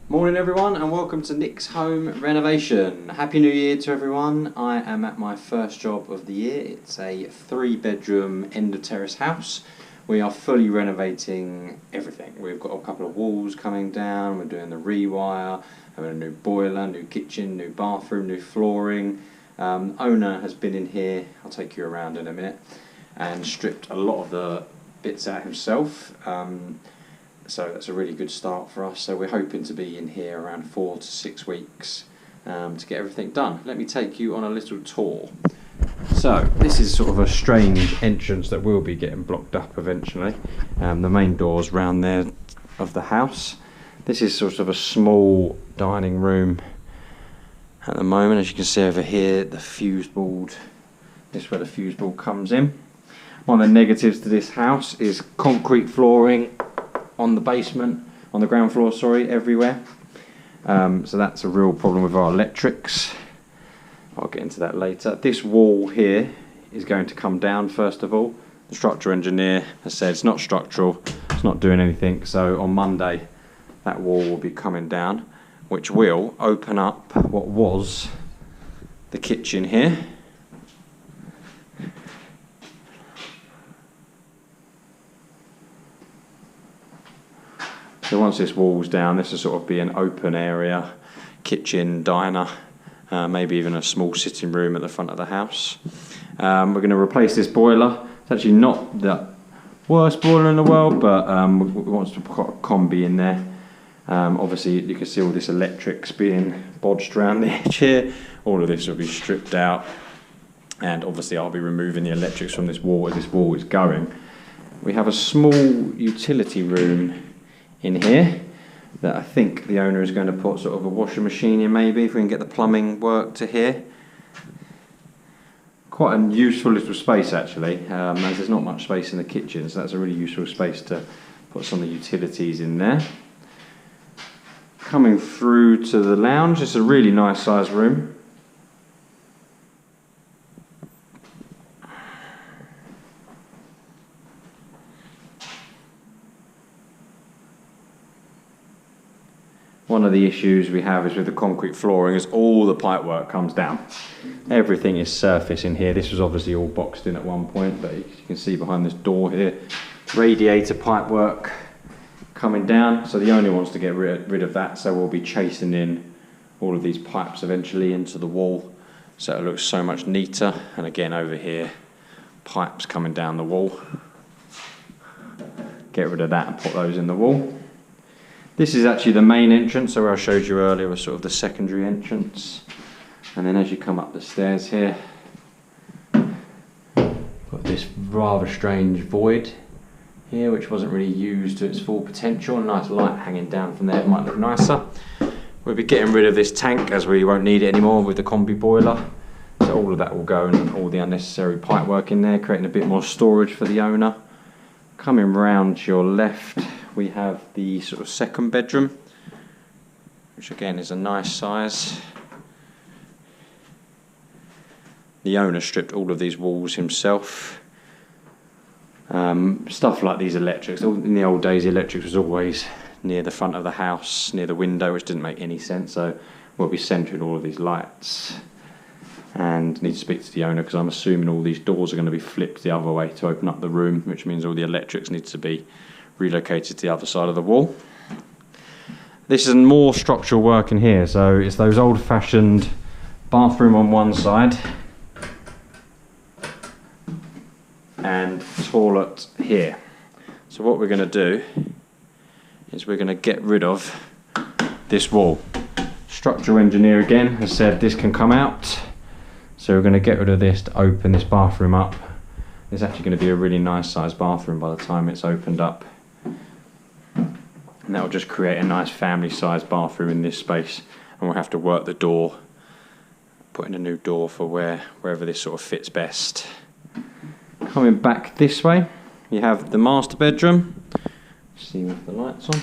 Morning everyone and welcome to Nick's Home Renovation. Happy New Year to everyone. I am at my first job of the year. It's a 3-bedroom end of terrace house. We are fully renovating everything. We've got a couple of walls coming down, we're doing the rewire, having a new boiler, new kitchen, new bathroom, new flooring. Owner has been in here, I'll take you around in a minute, and stripped a lot of the bits out himself. So that's a really good start for us. So we're hoping to be in here around 4 to 6 weeks to get everything done. Let me take you on a little tour. So this is sort of a strange entrance that will be getting blocked up eventually. The main door's round there of the house. This is sort of a small dining room at the moment. As you can see over here, the fuse board, this is where the fuse board comes in. One of the negatives to this house is concrete flooring on the basement, on the ground floor, sorry, everywhere. So that's a real problem with our electrics. I'll get into that later. This wall here is going to come down first of all. The structural engineer has said it's not structural, it's not doing anything, so on Monday that wall will be coming down, which will open up what was the kitchen here. So once this wall's down, this will sort of be an open area, kitchen, diner, maybe even a small sitting room at the front of the house. We're going to replace this boiler. It's actually not the worst boiler in the world, but we want to put a combi in there. Obviously you can see all this electrics being bodged around the edge here. All of this will be stripped out, and obviously I'll be removing the electrics from this wall as this wall is going. We have a small utility room in here that I think the owner is going to put sort of a washing machine in, maybe, if we can get the plumbing work to here. Quite a useful little space actually, as there's not much space in the kitchen, so that's a really useful space to put some of the utilities in there. Coming through to the lounge, it's a really nice sized room. One of the issues we have is with the concrete flooring is all the pipe work comes down. Everything is surface in here. This was obviously all boxed in at one point, but you can see behind this door here, radiator pipe work coming down. So the owner wants to get rid of that, so we'll be chasing in all of these pipes eventually into the wall, so it looks so much neater. And again over here, pipes coming down the wall. Get rid of that and put those in the wall. This is actually the main entrance, so where I showed you earlier was sort of the secondary entrance. And then as you come up the stairs here, got this rather strange void here, which wasn't really used to its full potential. A nice light hanging down from there, it might look nicer. We'll be getting rid of this tank as we won't need it anymore with the combi boiler. So all of that will go, and all the unnecessary pipe work in there, creating a bit more storage for the owner. Coming round to your left, we have the sort of second bedroom, which again is a nice size. The owner stripped all of these walls himself. Stuff like these electrics, in the old days the electrics was always near the front of the house, near the window, which didn't make any sense, so we'll be centering all of these lights. And need to speak to the owner because I'm assuming all these doors are going to be flipped the other way to open up the room, which means all the electrics need to be relocated to the other side of the wall. This is more structural work in here, so it's those old-fashioned bathroom on one side and toilet here. So what we're going to do is we're going to get rid of this wall. Structural engineer again has said this can come out, so we're going to get rid of this to open this bathroom up. It's actually going to be a really nice sized bathroom by the time it's opened up. And that will just create a nice family sized bathroom in this space, and we'll have to work the door, put in a new door for wherever this sort of fits best. Coming back this way, you have the master bedroom. See with the lights on.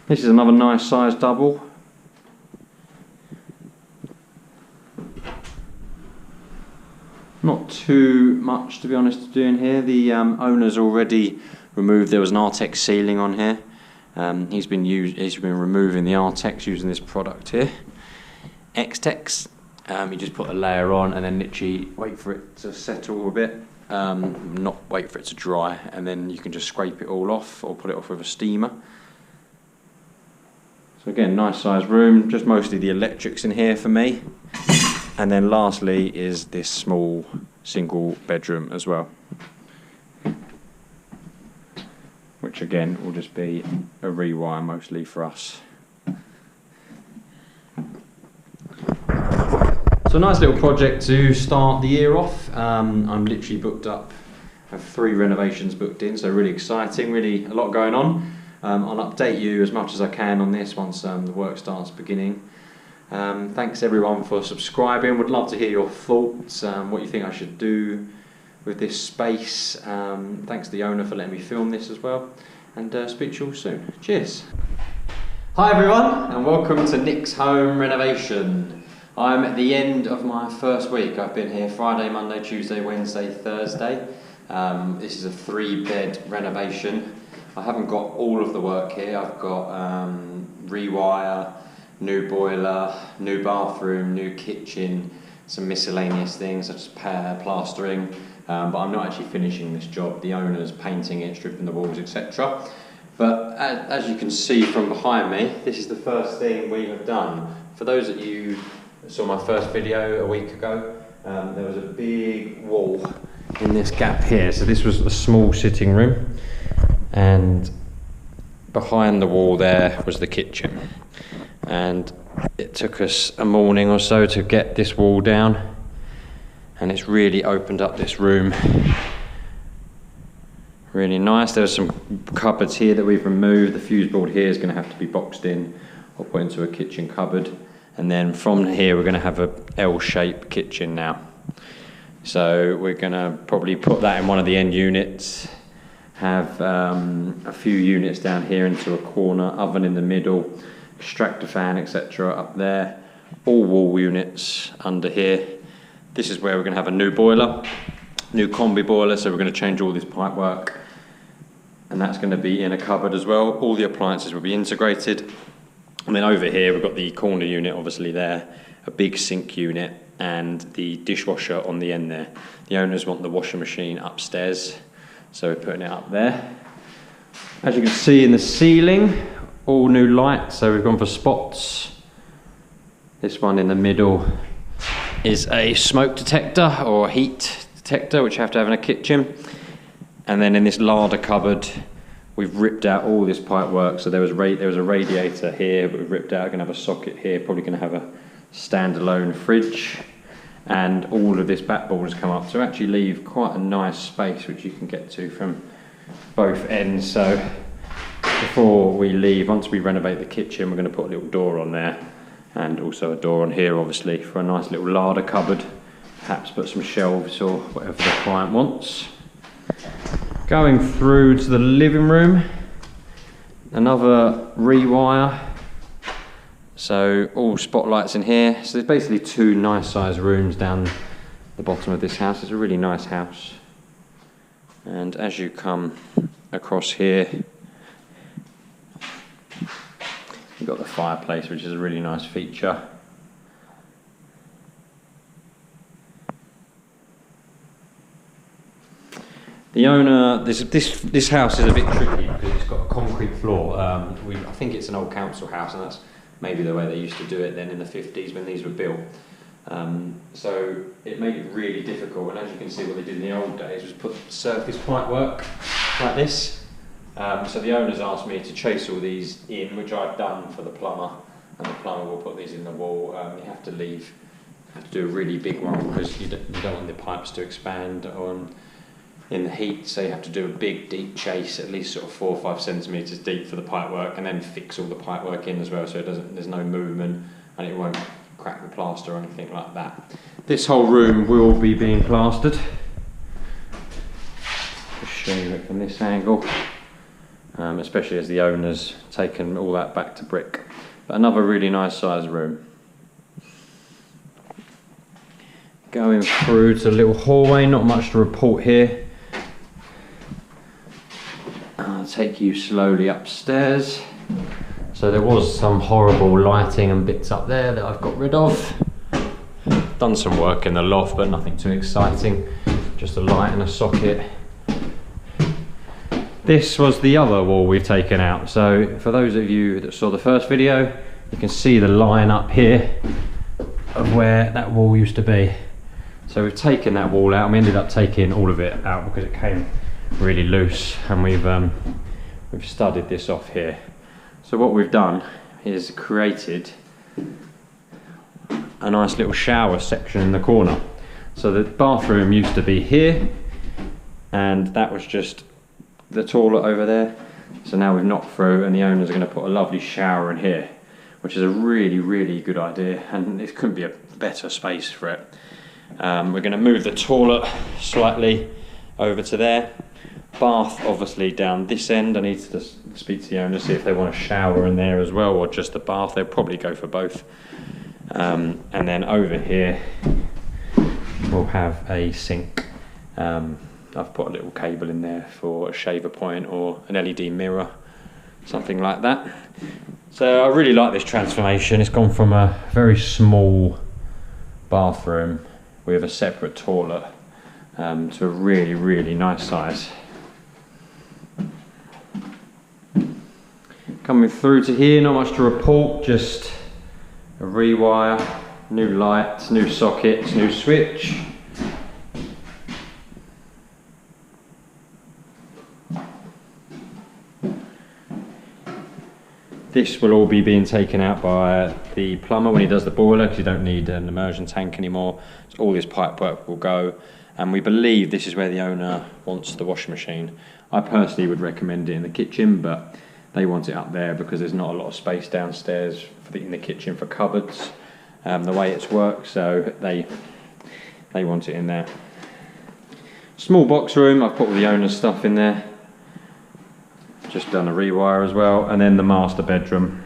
This is another nice sized double. Not too much, to be honest, to do in here. The owner's already removed, there was an Artex ceiling on here, He's been removing the Artex using this product here, X-Tex. You just put a layer on and then literally wait for it to settle a bit, not wait for it to dry, and then you can just scrape it all off or put it off with a steamer. So again, nice sized room, just mostly the electrics in here for me. And then lastly is this small single bedroom as well, which again will just be a rewire mostly for us. So a nice little project to start the year off. I'm literally booked up, have 3 renovations booked in, so really exciting, really a lot going on. I'll update you as much as I can on this once the work starts beginning. Thanks everyone for subscribing. Would love to hear your thoughts, what you think I should do with this space. Thanks to the owner for letting me film this as well, and speak to you all soon. Cheers. Hi everyone, and welcome to Nick's Home Renovation. I'm at the end of my first week. I've been here Friday, Monday, Tuesday, Wednesday, Thursday. This is a 3-bed renovation. I haven't got all of the work here. I've got rewire, new boiler, new bathroom, new kitchen, some miscellaneous things such as plastering, but I'm not actually finishing this job. The owner's painting it, stripping the walls, etc. But as you can see from behind me, this is the first thing we have done. For those of you that saw my first video a week ago, there was a big wall in this gap here. So this was a small sitting room, and behind the wall there was the kitchen. And it took us a morning or so to get this wall down, and it's really opened up this room. Really nice. There's some cupboards here that we've removed. The fuse board here is going to have to be boxed in or put into a kitchen cupboard, and then from here we're going to have a L-shaped kitchen now. So we're going to probably put that in one of the end units, have a few units down here into a corner, oven in the middle, extractor fan, etc. up there, all wall units under here. This is where we're going to have a new boiler, new combi boiler, so we're going to change all this pipe work, and that's going to be in a cupboard as well. All the appliances will be integrated. And then over here we've got the corner unit, obviously there, a big sink unit, and the dishwasher on the end there. The owners want the washing machine upstairs, so we're putting it up there. As you can see in the ceiling, all new lights, so we've gone for spots. This one in the middle is a smoke detector or heat detector, which you have to have in a kitchen. And then in this larder cupboard, we've ripped out all this pipe work. So there was a radiator here, but we've ripped out. We're going to have a socket here, probably going to have a standalone fridge. And all of this backboard has come up to actually leave quite a nice space, which you can get to from both ends. So before we leave, once we renovate the kitchen, we're going to put a little door on there, and also a door on here, obviously, for a nice little larder cupboard. Perhaps put some shelves or whatever the client wants. Going through to the living room, another rewire. So all spotlights in here. So there's basically 2 nice sized rooms down the bottom of this house. It's a really nice house. And as you come across here, you've got the fireplace, which is a really nice feature. The owner, this house is a bit tricky because it's got a concrete floor. I think it's an old council house, and that's maybe the way they used to do it then in the 50s when these were built. So it made it really difficult, and as you can see, what they did in the old days was put surface pipe work like this. So the owners asked me to chase all these in, which I've done for the plumber, and the plumber will put these in the wall. You have to do a really big one because you don't want the pipes to expand in the heat, so you have to do a big deep chase, at least sort of 4 or 5 centimetres deep for the pipe work, and then fix all the pipe work in as well, so there's no movement and it won't crack the plaster or anything like that. This whole room will be being plastered. Just show you it from this angle, especially as the owner's taken all that back to brick. But another really nice sized room. Going through to the little hallway, not much to report here. I'll take you slowly upstairs. So there was some horrible lighting and bits up there that I've got rid of. Done some work in the loft, but nothing too exciting. Just a light and a socket. This was the other wall we've taken out. So for those of you that saw the first video, you can see the line up here of where that wall used to be. So we've taken that wall out, and we ended up taking all of it out because it came really loose, and we've studded this off here. So what we've done is created a nice little shower section in the corner. So the bathroom used to be here, and that was just the toilet over there. So now we've knocked through, and the owners are going to put a lovely shower in here, which is a really, really good idea, and it couldn't be a better space for it. We're going to move the toilet slightly over to there. Bath obviously down this end. I need to speak to the owner, see if they want a shower in there as well, or just the bath. They'll probably go for both. And then over here we'll have a sink. I've put a little cable in there for a shaver point or an LED mirror, something like that. So I really like this transformation. It's gone from a very small bathroom with a separate toilet to a really, really nice size. Coming through to here, not much to report, just a rewire, new lights, new sockets, new switch. This will all be being taken out by the plumber when he does the boiler, because you don't need an immersion tank anymore. So all this pipe work will go, and we believe this is where the owner wants the washing machine. I personally would recommend it in the kitchen, but they want it up there because there's not a lot of space downstairs in the kitchen for cupboards, the way it's worked, so they want it in there. Small box room, I've put all the owner's stuff in there. Just done a rewire as well, and then the master bedroom.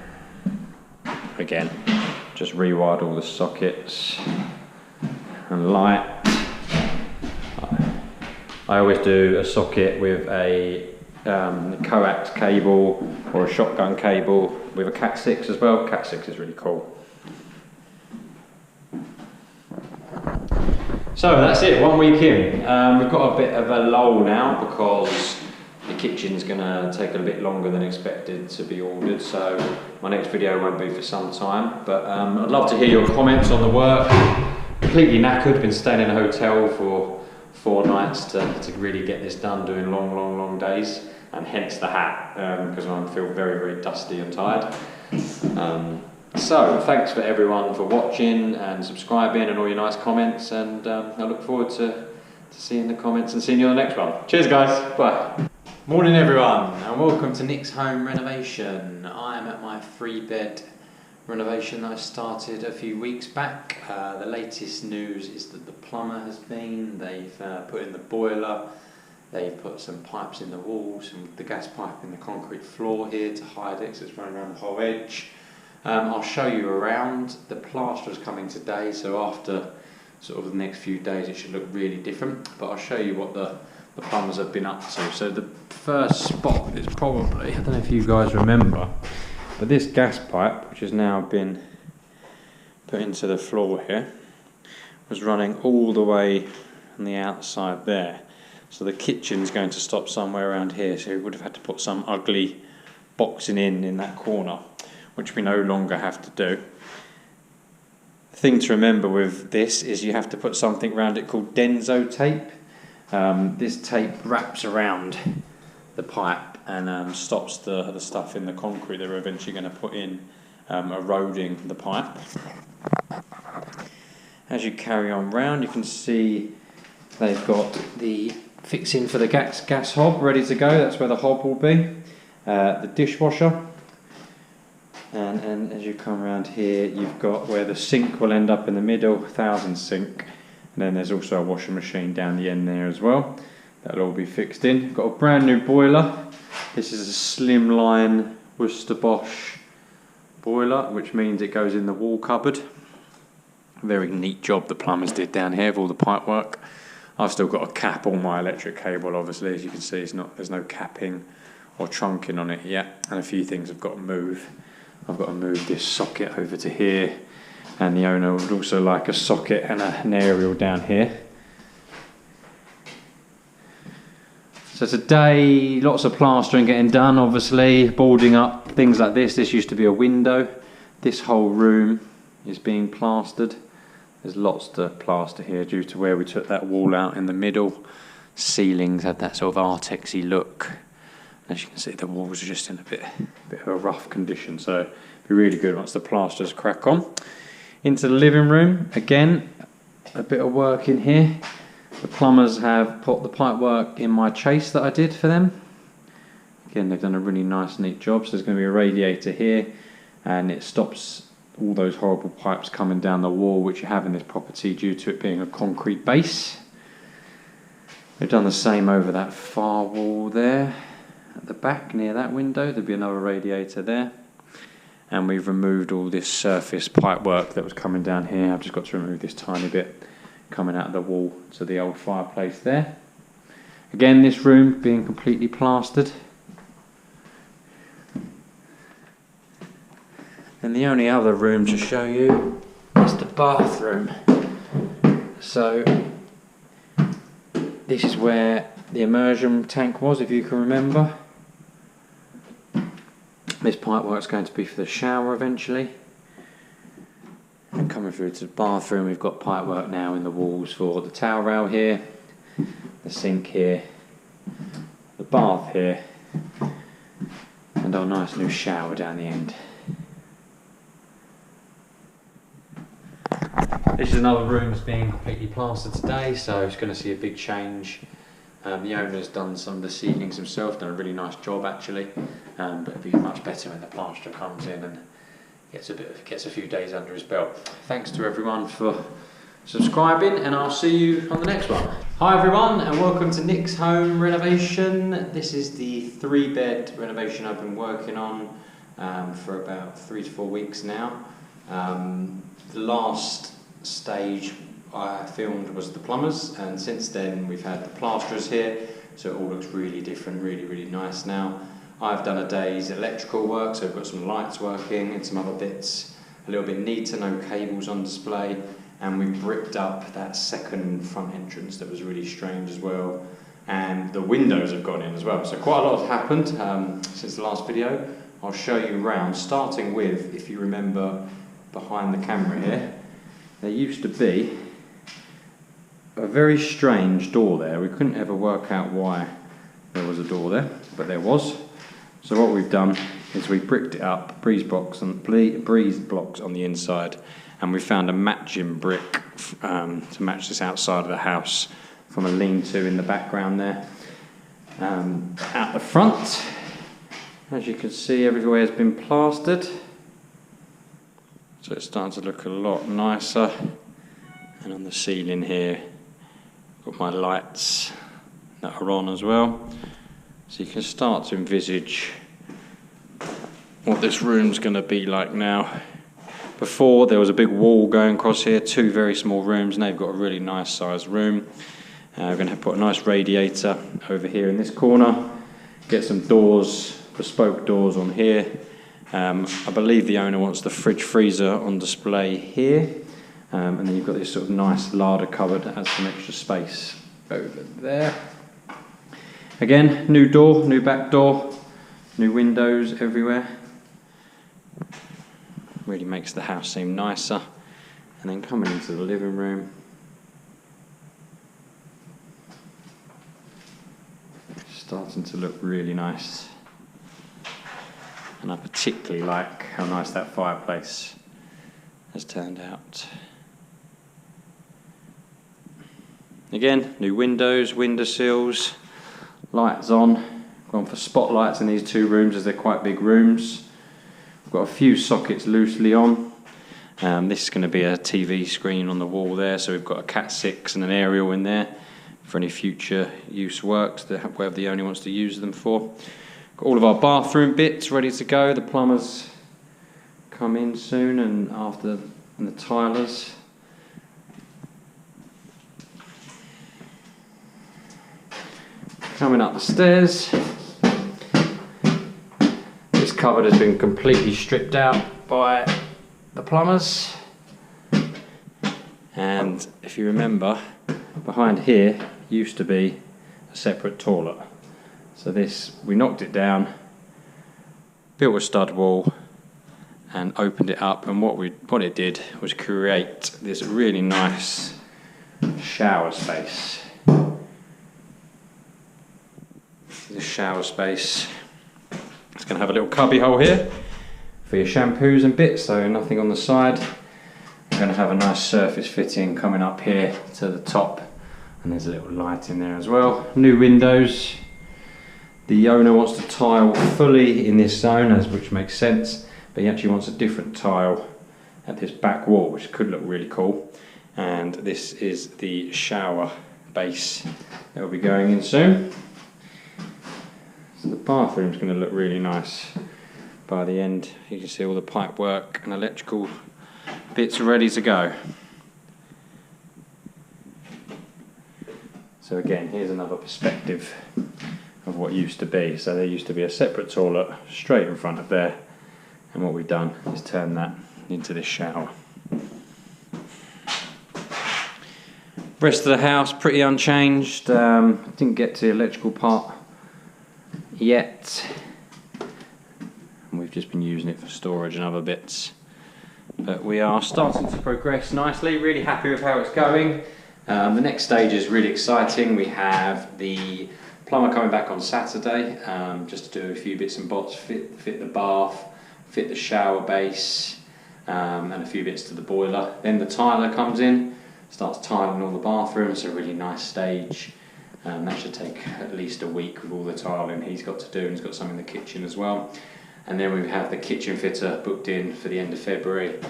Again, just rewired all the sockets and light. I always do a socket with a coax cable or a shotgun cable with a Cat 6 as well. Cat 6 is really cool. So that's it, 1 week in. We've got a bit of a lull now because the kitchen's going to take a bit longer than expected to be ordered, so my next video won't be for some time, but I'd love to hear your comments on the work. Completely knackered, been staying in a hotel for 4 nights to really get this done, doing long days, and hence the hat, because I feel very, very dusty and tired. So thanks for everyone for watching and subscribing and all your nice comments, and I look forward to seeing the comments and seeing you on the next one. Cheers guys, bye. Morning everyone, and welcome to Nick's Home Renovation. I am at my 3-bed renovation that I started a few weeks back. The latest news is that the plumber has been, they've put in the boiler, they've put some pipes in the walls, and the gas pipe in the concrete floor here to hide it, so it's running around the whole edge. I'll show you around. The plaster is coming today, so after sort of the next few days it should look really different, but I'll show you what the plumbers have been up to. So the first spot is probably, I don't know if you guys remember, but this gas pipe, which has now been put into the floor here, was running all the way on the outside there. So the kitchen's going to stop somewhere around here, so we would have had to put some ugly boxing in that corner, which we no longer have to do. The thing to remember with this is you have to put something around it called Denso tape. This tape wraps around the pipe and stops the stuff in the concrete that we're eventually going to put in eroding the pipe. As you carry on round, you can see they've got the fixing for the gas hob ready to go. That's where the hob will be. The dishwasher, and as you come around here, you've got where the sink will end up in the middle, 1000 sink. And then there's also a washing machine down the end there as well. That'll all be fixed in. Got a brand new boiler. This is a slimline Worcester Bosch boiler, which means it goes in the wall cupboard. Very neat job the plumbers did down here with all the pipe work. I've still got to cap all my electric cable, obviously, as you can see. There's no capping or trunking on it yet, and a few things I've got to move. I've got to move this socket over to here, and the owner would also like a socket and an aerial down here. So today, lots of plastering getting done, obviously, boarding up, things like this. This used to be a window. This whole room is being plastered. There's lots to plaster here due to where we took that wall out in the middle. Ceilings had that sort of Artex-y look. As you can see, the walls are just in a bit of a rough condition, so it'll be really good once the plasters crack on. Into the living room, again, a bit of work in here. The plumbers have put the pipe work in my chase that I did for them. Again, they've done a really nice, neat job. So there's going to be a radiator here, and it stops all those horrible pipes coming down the wall which you have in this property due to it being a concrete base. They've done the same over that far wall there. At the back near that window there'll be another radiator there, and we've removed all this surface pipe work that was coming down here. I've just got to remove this tiny bit coming out of the wall to the old fireplace there. Again, this room being completely plastered, and the only other room to show you is the bathroom. So this is where the immersion tank was, if you can remember. This pipe work's going to be for the shower eventually. And coming through to the bathroom, we've got pipe work now in the walls for the towel rail here, the sink here, the bath here, and our nice new shower down the end. This is another room that's being completely plastered today, so it's going to see a big change. The owner's done some of the ceilings himself, done a really nice job actually, but it'll be much better when the plasterer comes in and gets a few days under his belt. Thanks to everyone for subscribing, and I'll see you on the next one. Hi everyone, and welcome to Nick's Home Renovation. This is the 3-bed renovation I've been working on for about 3 to 4 weeks now. The last stage I filmed was the plumbers, and since then we've had the plasterers here, so it all looks really different, really nice now. I've done a day's electrical work, so I've got some lights working and some other bits, a little bit neater, no cables on display, and we bricked up that second front entrance that was really strange as well, and the windows have gone in as well. So quite a lot has happened since the last video. I'll show you around, starting with, if you remember behind the camera here, there used to be a very strange door there. We couldn't ever work out why there was a door there, but there was. So what we've done is we bricked it up, breeze blocks on the inside, and we found a matching brick to match this outside of the house from a lean-to in the background there. Out the front, as you can see, everywhere has been plastered, so it's starting to look a lot nicer. And on the ceiling here, got my lights that are on as well, so you can start to envisage what this room's going to be like now. Before there was a big wall going across here, 2 very small rooms. Now you've got a really nice sized room. We're going to put a nice radiator over here in this corner, get some doors, bespoke doors on here. I believe the owner wants the fridge freezer on display here. And then you've got this sort of nice larder cupboard that adds some extra space over there. Again, new door, new back door, new windows everywhere. Really makes the house seem nicer. And then coming into the living room, starting to look really nice. And I particularly like how nice that fireplace has turned out. Again, new windows, window sills, lights on. Gone for spotlights in these 2 rooms as they're quite big rooms. We've got a few sockets loosely on. This is going to be a TV screen on the wall there, so we've got a Cat 6 and an aerial in there for any future use works, wherever the owner wants to use them for. Got all of our bathroom bits ready to go. The plumbers come in soon, and the tilers. Coming up the stairs, cupboard has been completely stripped out by the plumbers. And if you remember, behind here used to be a separate toilet. So this, we knocked it down, built a stud wall and opened it up, and what it did was create this really nice shower space. This shower space, it's going to have a little cubby hole here for your shampoos and bits, so nothing on the side. We're going to have a nice surface fitting coming up here to the top, and there's a little light in there as well. New windows. The owner wants to tile fully in this zone, which makes sense, but he actually wants a different tile at this back wall, which could look really cool. And this is the shower base that will be going in soon. So the bathroom's going to look really nice by the end. You can see all the pipe work and electrical bits ready to go. So again, here's another perspective of what used to be. So there used to be a separate toilet straight in front of there, and what we've done is turn that into this shower. Rest of the house pretty unchanged. Didn't get to the electrical part yet, and we've just been using it for storage and other bits, but we are starting to progress nicely. Really happy with how it's going. The next stage is really exciting. We have the plumber coming back on Saturday, just to do a few bits and bobs, fit the bath, fit the shower base, and a few bits to the boiler. Then the tiler comes in, starts tiling all the bathrooms. A really nice stage. That should take at least a week with all the tiling he's got to do, and he's got some in the kitchen as well. And then we have the kitchen fitter booked in for the end of February.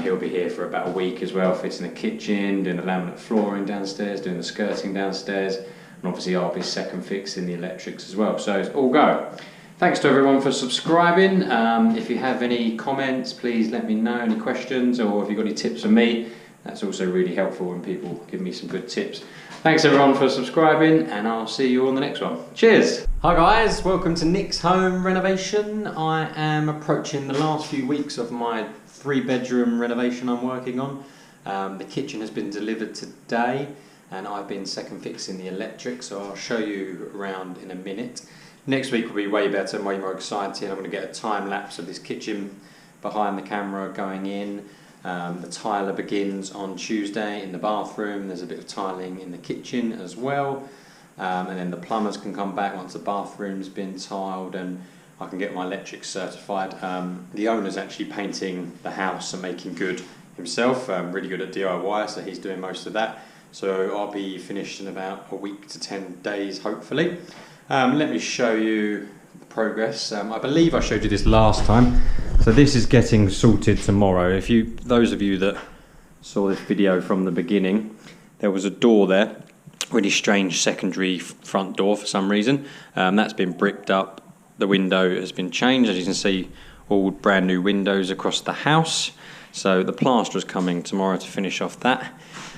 He'll be here for about a week as well, fitting the kitchen, doing the laminate flooring downstairs, doing the skirting downstairs, and obviously I'll be second fixing the electrics as well. So it's all go. Thanks to everyone for subscribing. If you have any comments, please let me know, any questions, or if you've got any tips for me. That's also really helpful when people give me some good tips. Thanks everyone for subscribing, and I'll see you on the next one. Cheers! Hi guys, welcome to Nick's Home Renovation. I am approaching the last few weeks of my 3-bedroom renovation I'm working on. The kitchen has been delivered today, and I've been second fixing the electric, so I'll show you around in a minute. Next week will be way better, way more exciting. I'm going to get a time lapse of this kitchen behind the camera going in. The tiler begins on Tuesday in the bathroom. There's a bit of tiling in the kitchen as well, and then the plumbers can come back once the bathroom's been tiled, and I can get my electric certified. The owner's actually painting the house and making good himself, really good at DIY, so he's doing most of that. So I'll be finished in about a week to 10 days hopefully. Let me show you the progress. I believe I showed you this last time. So this is getting sorted tomorrow. Those of you that saw this video from the beginning, there was a door there, really strange secondary front door for some reason. That's been bricked up. The window has been changed. As you can see, all brand new windows across the house. So the plaster is coming tomorrow to finish off that.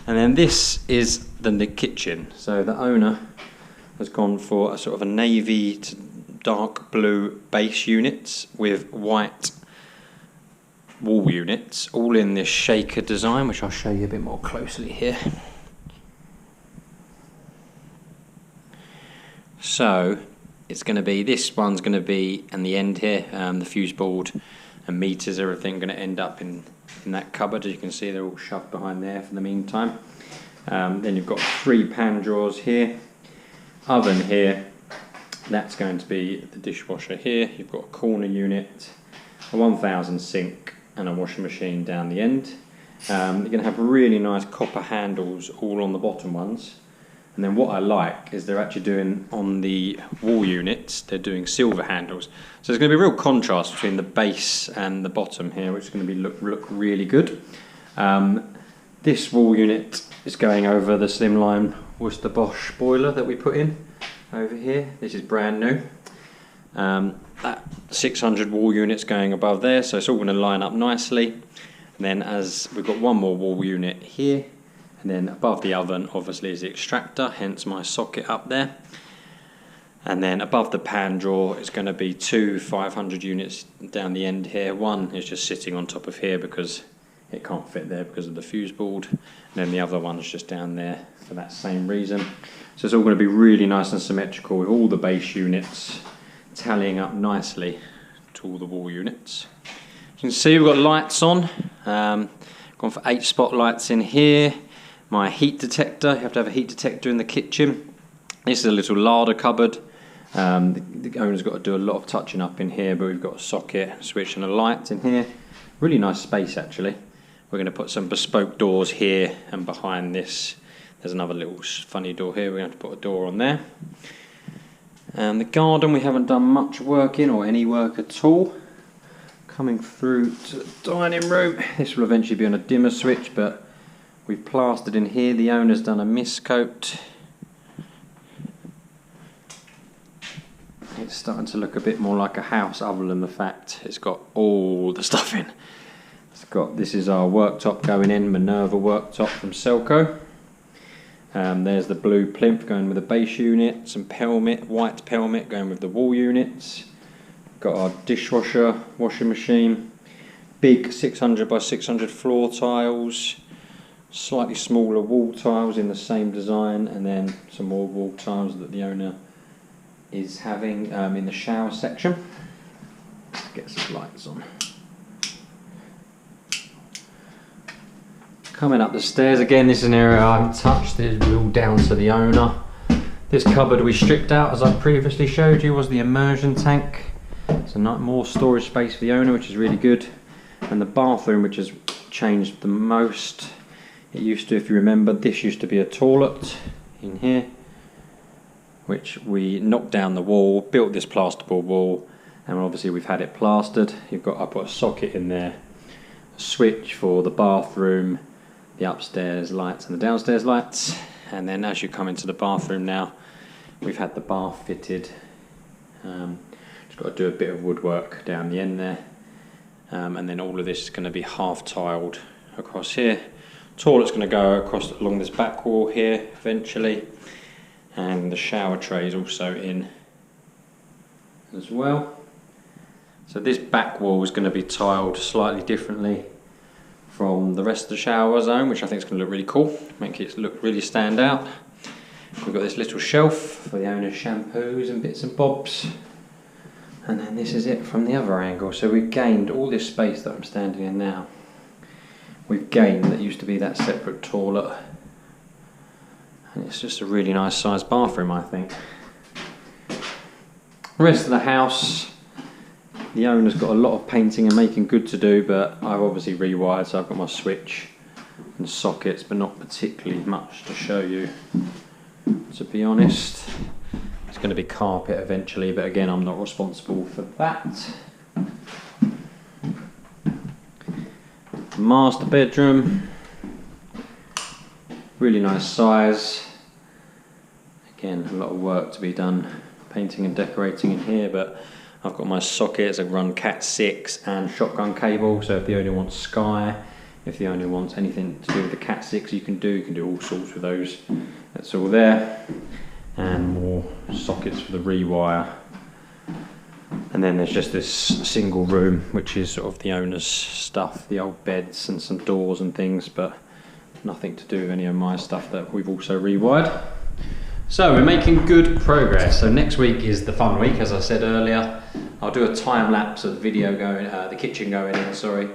And then this is the kitchen. So the owner has gone for a sort of a navy to dark blue base units with white wall units, all in this shaker design, which I'll show you a bit more closely here. So it's going to be, this one's going to be in the end here, the fuse board and meters, everything going to end up in that cupboard. As you can see, they're all shoved behind there for the meantime. Then you've got 3 pan drawers here, oven here, that's going to be the dishwasher here. You've got a corner unit, a 1000 sink and a washing machine down the end. You're going to have really nice copper handles all on the bottom ones. And then what I like is they're actually doing, on the wall units, they're doing silver handles. So there's going to be a real contrast between the base and the bottom here, which is going to be look really good. This wall unit is going over the slimline Worcester Bosch boiler that we put in over here. This is brand new. That 600 wall unit's going above there, so it's all going to line up nicely. And then as we've got one more wall unit here, and then above the oven obviously is the extractor, hence my socket up there. And then above the pan drawer is going to be 2 500 units down the end here. One is just sitting on top of here because it can't fit there because of the fuse board. And then the other one's just down there for that same reason. So it's all going to be really nice and symmetrical with all the base units tallying up nicely to all the wall units. As you can see, we've got lights on. Gone for 8 spotlights in here. My heat detector, you have to have a heat detector in the kitchen. This is a little larder cupboard. The owner's got to do a lot of touching up in here, but we've got a socket, switch and a light in here. Really nice space actually. We're going to put some bespoke doors here, and behind this there's another little funny door here. We're going to have to put a door on there. And the garden we haven't done much work in, or any work at all. Coming through to the dining room. This will eventually be on a dimmer switch, but we've plastered in here. The owner's done a mist coat. It's starting to look a bit more like a house, other than the fact it's got all the stuff in. This is our worktop going in, Minerva worktop from Selco. There's the blue plinth going with the base unit, some pelmet, white pelmet going with the wall units. Got our dishwasher, washing machine, big 600 by 600 floor tiles, slightly smaller wall tiles in the same design, and then some more wall tiles that the owner is having in the shower section. Let's get some lights on. Coming up the stairs again, this is an area I haven't touched. It's all down to the owner. This cupboard we stripped out, as I previously showed you, was the immersion tank. So more storage space for the owner, which is really good. And the bathroom, which has changed the most. It used to, if you remember, this used to be a toilet in here, which we knocked down the wall, built this plasterboard wall, and obviously we've had it plastered. I put a socket in there, a switch for the bathroom, the upstairs lights and the downstairs lights. And then as you come into the bathroom now, we've had the bath fitted. Just got to do a bit of woodwork down the end there. And then all of this is going to be half tiled across here. Toilet's going to go across along this back wall here eventually. And the shower tray is also in as well. So this back wall is going to be tiled slightly differently from the rest of the shower zone, which I think is going to look really cool, make it look really stand out. We've got this little shelf for the owner's shampoos and bits and bobs. And then this is it from the other angle. So we've gained all this space that I'm standing in now. We've gained that used to be that separate toilet. And it's just a really nice sized bathroom, I think. The rest of the house, the owner's got a lot of painting and making good to do, but I've obviously rewired, so I've got my switch and sockets, but not particularly much to show you, to be honest. It's going to be carpet eventually, but again, I'm not responsible for that. Master bedroom. Really nice size. Again, a lot of work to be done painting and decorating in here, but I've got my sockets. I run Cat 6 and shotgun cable, so if the owner wants Sky, if the owner wants anything to do with the Cat 6, you can do all sorts with those. That's all there. And more sockets for the Rewire. And then there's just this single room, which is sort of the owner's stuff, the old beds and some doors and things, but nothing to do with any of my stuff that we've also rewired. So we're making good progress. So next week is the fun week, as I said earlier. I'll do a time lapse of the video going, the kitchen going in, sorry,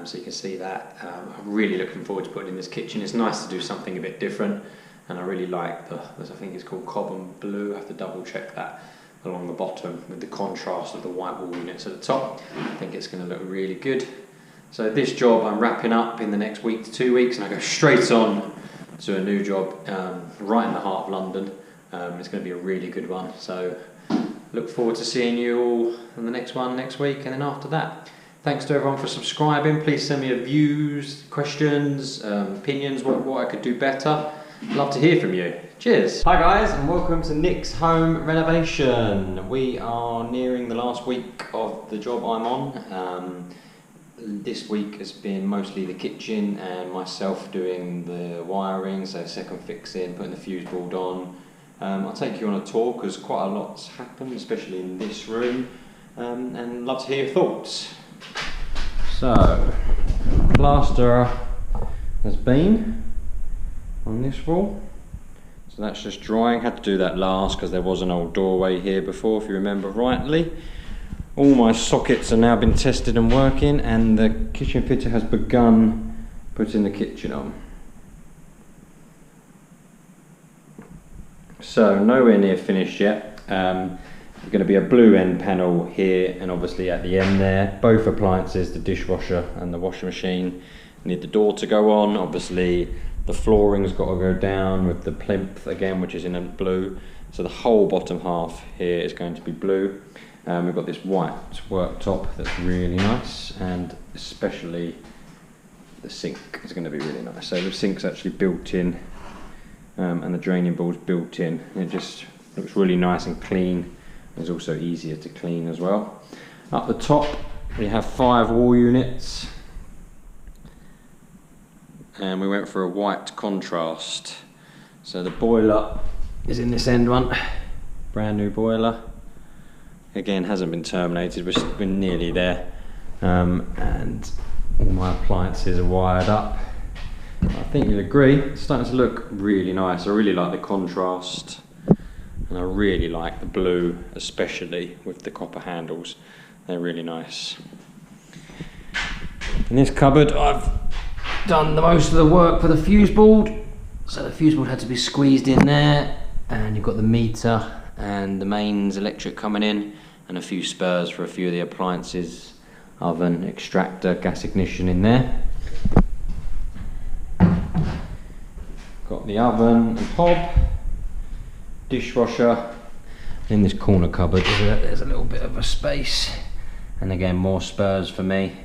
so you can see that. I'm really looking forward to putting in this kitchen. It's nice to do something a bit different, and I really like I think it's called Cobham Blue. I have to double check that along the bottom with the contrast of the white wall units at the top. I think it's going to look really good. So this job I'm wrapping up in the next week to 2 weeks, and I go straight on to a new job right in the heart of London. It's going to be a really good one, so look forward to seeing you all in the next one next week, and then after that. Thanks to everyone for subscribing. Please send me your views, questions, opinions, what I could do better. Love to hear from you. Cheers. Hi guys, and welcome to Nick's Home Renovation. We are nearing the last week of the job I'm on. This week has been mostly the kitchen and myself doing the wiring, so second fixing, putting the fuse board on, I'll take you on a tour because quite a lot's happened, especially in this room, and love to hear your thoughts. So, plaster has been on this wall. So that's just drying. Had to do that last because there was an old doorway here before, if you remember rightly. All my sockets have now been tested and working, and the kitchen fitter has begun putting the kitchen on. So nowhere near finished yet. There's going to be a blue end panel here and obviously at the end there. Both appliances, the dishwasher and the washing machine, need the door to go on. Obviously the flooring's got to go down with the plinth again, which is in a blue. So the whole bottom half here is going to be blue. We've got this white worktop that's really nice, and especially the sink is going to be really nice. So the sink's actually built in, and the draining board's built in. It just looks really nice and clean. It's also easier to clean as well. Up the top we have 5 wall units, and we went for a white contrast. So the boiler is in this end one, brand new boiler. Again, hasn't been terminated, we're nearly there. And all my appliances are wired up. I think you'll agree, it's starting to look really nice. I really like the contrast, and I really like the blue, especially with the copper handles. They're really nice. In this cupboard, I've done the most of the work for the fuse board. So the fuse board had to be squeezed in there, and you've got the meter and the mains electric coming in, and a few spurs for a few of the appliances, oven, extractor, gas ignition in there. Got the oven and hob, dishwasher. In this corner cupboard there's a little bit of a space, and again more spurs for me,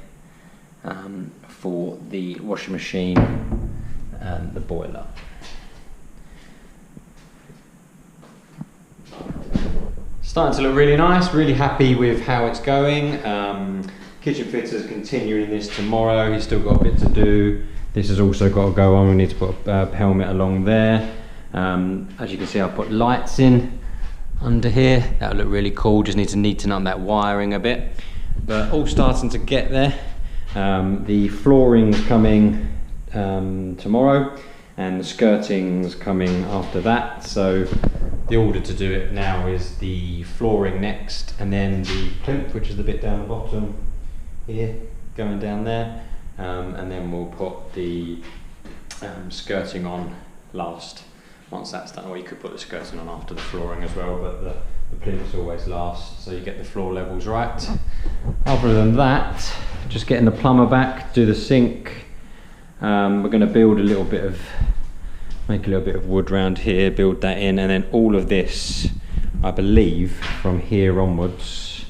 for the washing machine and the boiler. Starting to look really nice, really happy with how it's going. Kitchen fitter's continuing this tomorrow, he's still got a bit to do. This has also got to go on, we need to put a helmet along there. As you can see, I've put lights in under here, that'll look really cool, just need to neaten up that wiring a bit. But all starting to get there. The flooring's coming tomorrow, and the skirting's coming after that. So the order to do it now is the flooring next, and then the plinth, which is the bit down the bottom here, going down there, and then we'll put the skirting on last once that's done. Or you could put the skirting on after the flooring as well, but the plinth's always last, so you get the floor levels right. Other than that, just getting the plumber back, do the sink. We're going to build a little bit of, make a little bit of wood round here, build that in, and then all of this, I believe, from here onwards,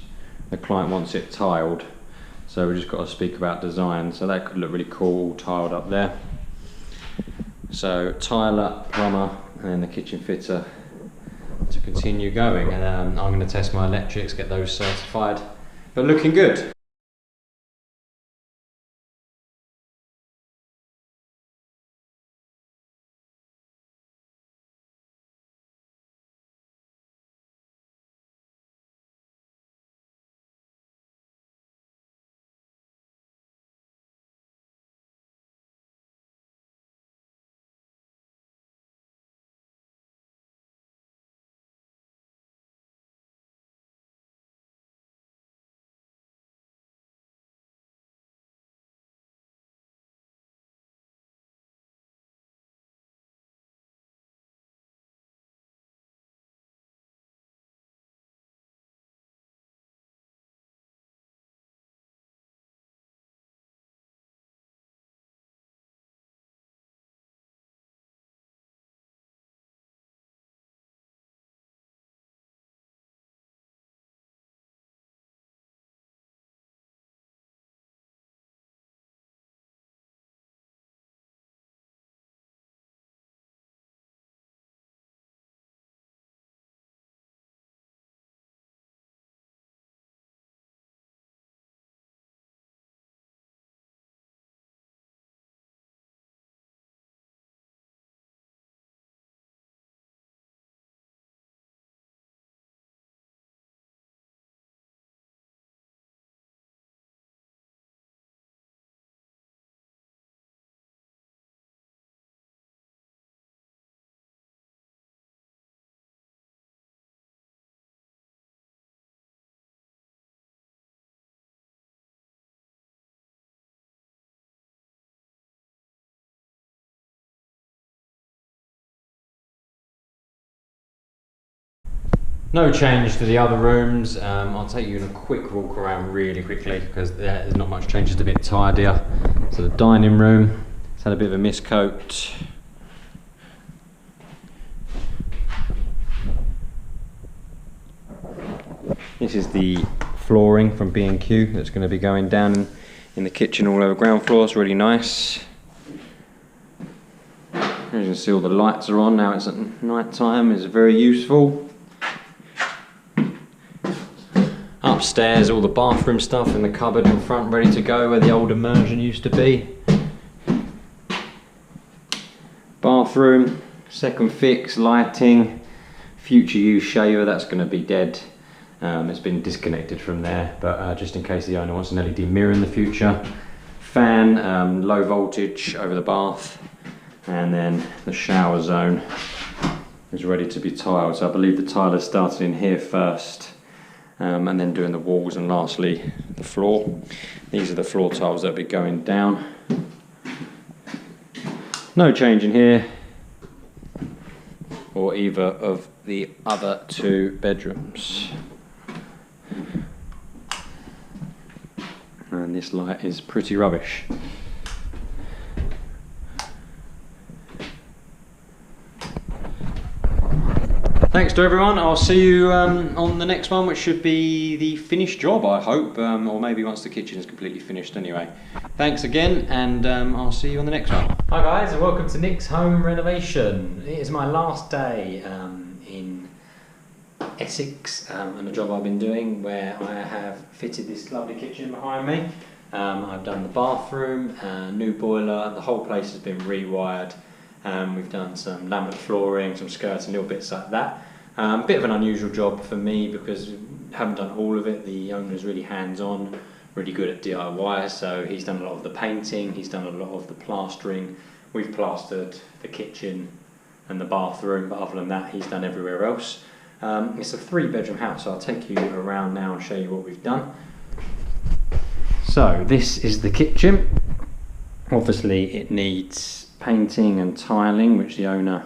the client wants it tiled. So we've just got to speak about design. So that could look really cool, tiled up there. So tiler, plumber, and then the kitchen fitter to continue going. And I'm going to test my electrics, get those certified. But looking good. No change to the other rooms. I'll take you in a quick walk around really quickly because there's not much change, just a bit tidier. So the dining room, it's had a bit of a miscoat. This is the flooring from B&Q that's going to be going down in the kitchen all over ground floor. It's really nice. As you can see, all the lights are on now. It's at night time. It's very useful. Upstairs, all the bathroom stuff in the cupboard in front, ready to go where the old immersion used to be. Bathroom, second fix, lighting, future use shaver. That's going to be dead. It's been disconnected from there, but just in case the owner wants an LED mirror in the future. Fan, low voltage over the bath, and then the shower zone is ready to be tiled. So I believe the tiler started in here first, and then doing the walls, and lastly the floor. These are the floor tiles that will be going down. No change in here or either of the other two bedrooms. And this light is pretty rubbish. Thanks to everyone. I'll see you on the next one, which should be the finished job, I hope, or maybe once the kitchen is completely finished anyway. Thanks again, and I'll see you on the next one. Hi guys, and welcome to Nick's Home Renovation. It is my last day in Essex, and a job I've been doing where I have fitted this lovely kitchen behind me. I've done the bathroom, new boiler, the whole place has been rewired. We've done some laminate flooring, some skirts and little bits like that. Bit of an unusual job for me because I haven't done all of it. The owner's really hands-on, really good at DIY, so he's done a lot of the painting, he's done a lot of the plastering. We've plastered the kitchen and the bathroom, but other than that he's done everywhere else. It's a 3-bedroom house, so I'll take you around now and show you what we've done. So this is the kitchen. Obviously it needs painting and tiling, which the owner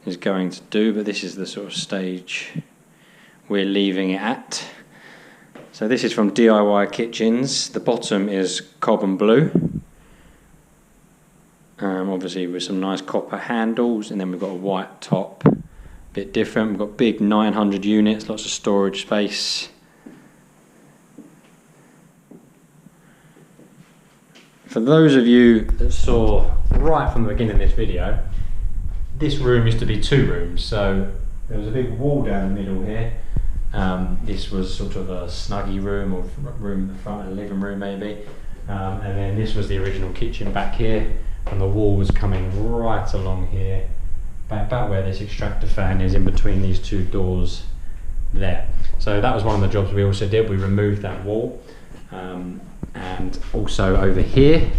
is going to do, but this is the sort of stage we're leaving it at. So this is from DIY Kitchens. The bottom is cobham blue, obviously with some nice copper handles, and then we've got a white top, a bit different. We've got big 900 units, lots of storage space. For those of you that saw right from the beginning of this video, this room used to be 2 rooms, so there was a big wall down the middle here. This was sort of a snuggy room, or room in the front, a living room maybe. And then this was the original kitchen back here, and the wall was coming right along here, about where this extractor fan is, in between these 2 doors there. So that was one of the jobs we also did. We removed that wall. And also over here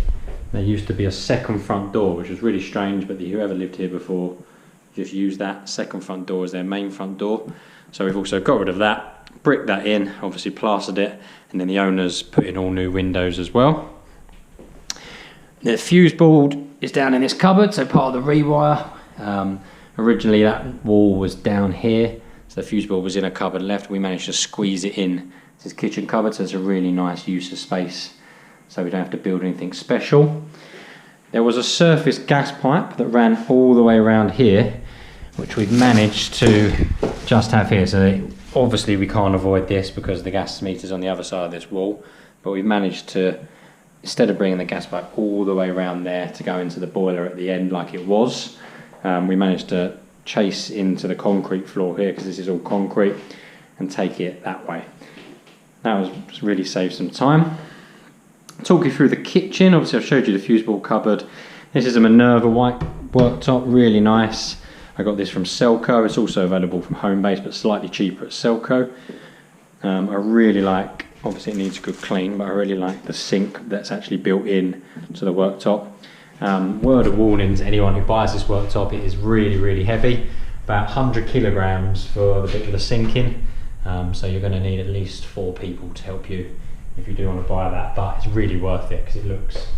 there used to be a second front door, which was really strange, but whoever lived here before just used that second front door as their main front door. So we've also got rid of that, bricked that in, obviously plastered it, and then the owners put in all new windows as well. The fuse board is down in this cupboard, so part of the rewire. Originally that wall was down here, so the fuse board was in a cupboard left. We managed to squeeze it in this kitchen cupboard, so it's a really nice use of space, so we don't have to build anything special. There was a surface gas pipe that ran all the way around here, which we've managed to just have here. So obviously we can't avoid this because the gas meter's on the other side of this wall, but we've managed to, instead of bringing the gas pipe all the way around there to go into the boiler at the end like it was, we managed to chase into the concrete floor here, because this is all concrete, and take it that way. That was really saved some time. Talk you through the kitchen. Obviously I've showed you the fuse board cupboard. This is a Minerva white worktop, really nice. I got this from Selco. It's also available from Homebase, but slightly cheaper at Selco. I really like, obviously it needs a good clean, but I really like the sink that's actually built in to the worktop. Word of warning to anyone who buys this worktop, it is really, really heavy. About 100 kilograms for the bit with the sink in. So you're going to need at least 4 people to help you if you do want to buy that, but it's really worth it because it looks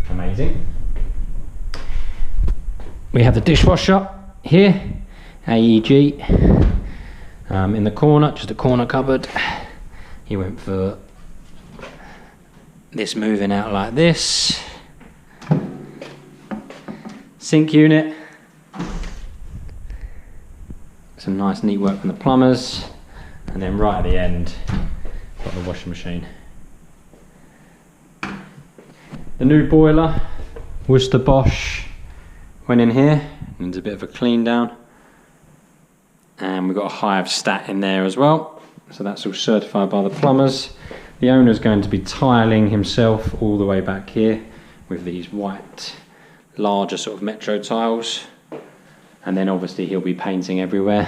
amazing. We have the dishwasher here, AEG. In the corner, just a corner cupboard, he went for this moving out like this. Sink unit. Some nice neat work from the plumbers. And then right at the end, got the washing machine. The new boiler, Worcester Bosch, went in here. Needs a bit of a clean down. And we've got a Hive stat in there as well. So that's all certified by the plumbers. The owner's going to be tiling himself all the way back here with these white, larger sort of metro tiles. And then obviously he'll be painting everywhere.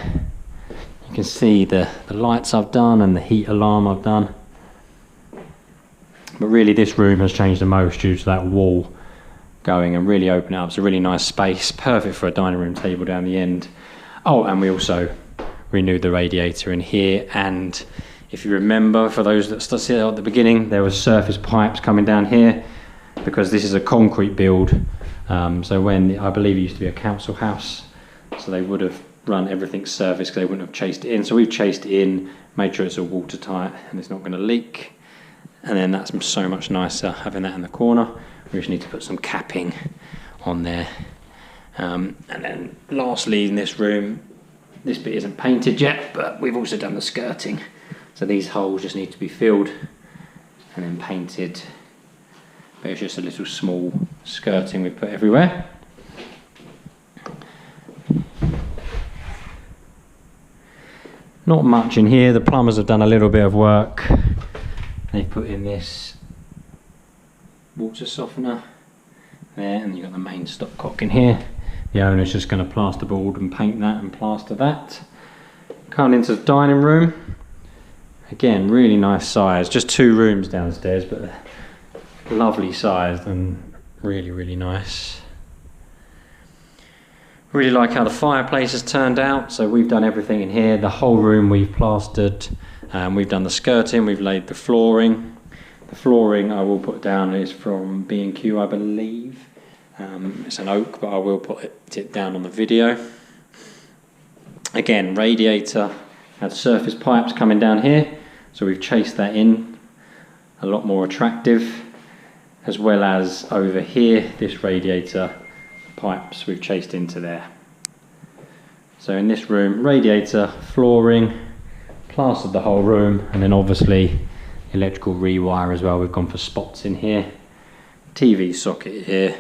You can see the lights I've done and the heat alarm I've done. But really this room has changed the most due to that wall going and really open it up. It's a really nice space, perfect for a dining room table down the end. Oh, and we also renewed the radiator in here, and if you remember, for those that started at the beginning, there was surface pipes coming down here because this is a concrete build. So when, I believe it used to be a council house, so they would have run everything surface because they wouldn't have chased it in. So we've chased it in, made sure it's all watertight and it's not going to leak. And then that's so much nicer having that in the corner. We just need to put some capping on there. And then lastly in this room, this bit isn't painted yet, but we've also done the skirting. So these holes just need to be filled and then painted. But it's just a little small skirting we've put everywhere. Not much in here. The plumbers have done a little bit of work. They've put in this water softener there, and you've got the main stopcock in here. The owner's just going to plasterboard and paint that and plaster that. Coming into the dining room. Again, really nice size. Just 2 rooms downstairs, but lovely sized and really, really nice. Really like how the fireplace has turned out. So we've done everything in here. The whole room we've plastered. We've done the skirting, we've laid the flooring. The flooring I will put down is from B&Q, I believe. It's an oak, but I will put it down on the video. Again, radiator had surface pipes coming down here, so we've chased that in, a lot more attractive. As well as over here, this radiator pipes we've chased into there. So in this room, radiator, flooring, plastered the whole room, and then obviously electrical rewire as well. We've gone for spots in here. TV socket here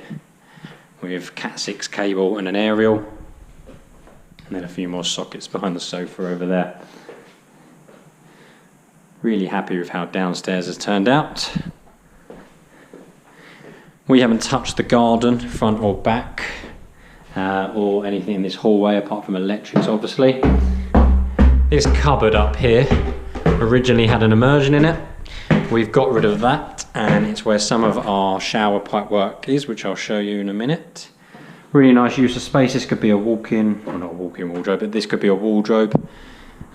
with Cat 6 cable and an aerial, and then a few more sockets behind the sofa over there. Really happy with how downstairs has turned out. We haven't touched the garden, front or back, or anything in this hallway apart from electrics obviously. This cupboard up here originally had an immersion in it. We've got rid of that, and it's where some of our shower pipe work is, which I'll show you in a minute. Really nice use of space. This could be a walk-in, well, not a walk-in wardrobe, but this could be a wardrobe.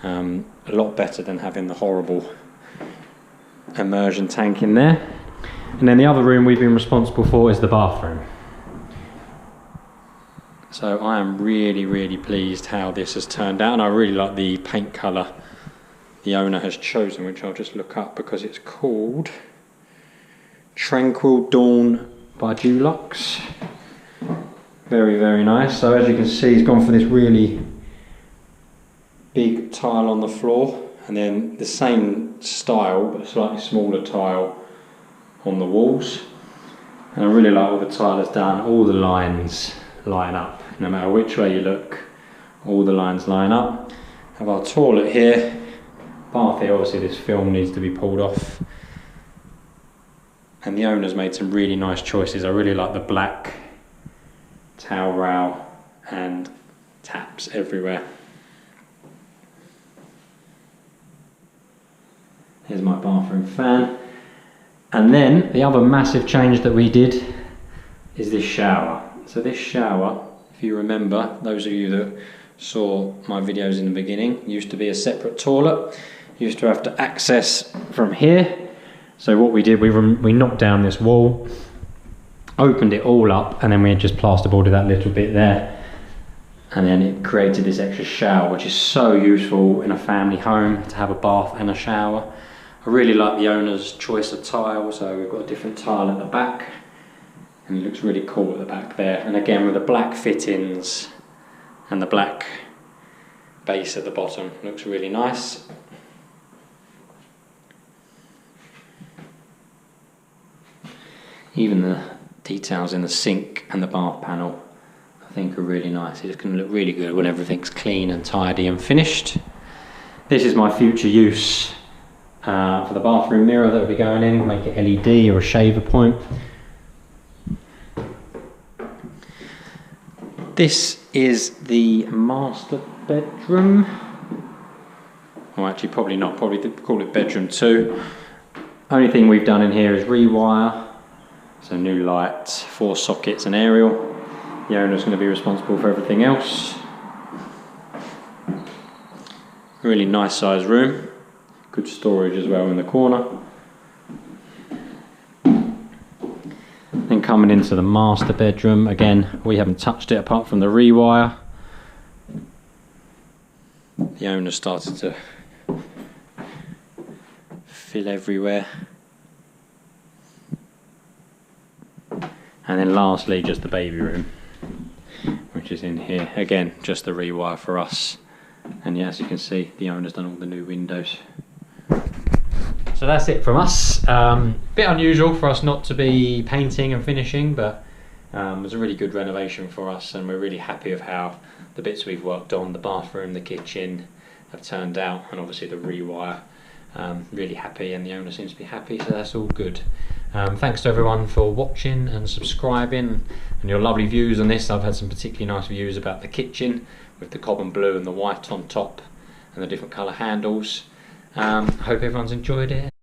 A lot better than having the horrible immersion tank in there. And then the other room we've been responsible for is the bathroom. So I am really, really pleased how this has turned out, and I really like the paint colour the owner has chosen, which I'll just look up because it's called Tranquil Dawn by Dulux. Very, very nice. So as you can see, he's gone for this really big tile on the floor, and then the same style but slightly smaller tile on the walls. And I really like what the tile has done. All the lines line up, no matter which way you look, all the lines line up. Have our toilet here, bath here. Obviously this film needs to be pulled off, and the owner's made some really nice choices. I really like the black towel rail and taps everywhere. Here's my bathroom fan. And then the other massive change that we did is this shower. So this shower, if you remember, those of you that saw my videos in the beginning, used to be a separate toilet. You used to have to access from here. So what we did, we knocked down this wall, opened it all up, and then we had just plasterboarded that little bit there. And then it created this extra shower, which is so useful in a family home to have a bath and a shower. I really like the owner's choice of tile, so we've got a different tile at the back, and it looks really cool at the back there. And again, with the black fittings and the black base at the bottom, looks really nice. Even the details in the sink and the bath panel I think are really nice. It's going to look really good when everything's clean and tidy and finished. This is my future use for the bathroom mirror that will be going in, make it LED or a shaver point. This is the master bedroom. Well, actually probably not, probably call it bedroom 2. Only thing we've done in here is rewire. So new lights, 4 sockets and aerial. The owner's going to be responsible for everything else. Really nice sized room. Good storage as well in the corner. Then coming into the master bedroom, again we haven't touched it apart from the rewire. The owner started to fill everywhere. And then lastly just the baby room, which is in here. Again, just the rewire for us. And yeah, as you can see, the owner's done all the new windows. So that's it from us. Bit unusual for us not to be painting and finishing, but it was a really good renovation for us, and we're really happy with how the bits we've worked on, the bathroom, the kitchen, have turned out, and obviously the rewire. Really happy, and the owner seems to be happy, so that's all good. Thanks to everyone for watching and subscribing and your lovely views on this. I've had some particularly nice views about the kitchen with the cobalt blue and the white on top and the different colour handles. Hope everyone's enjoyed it.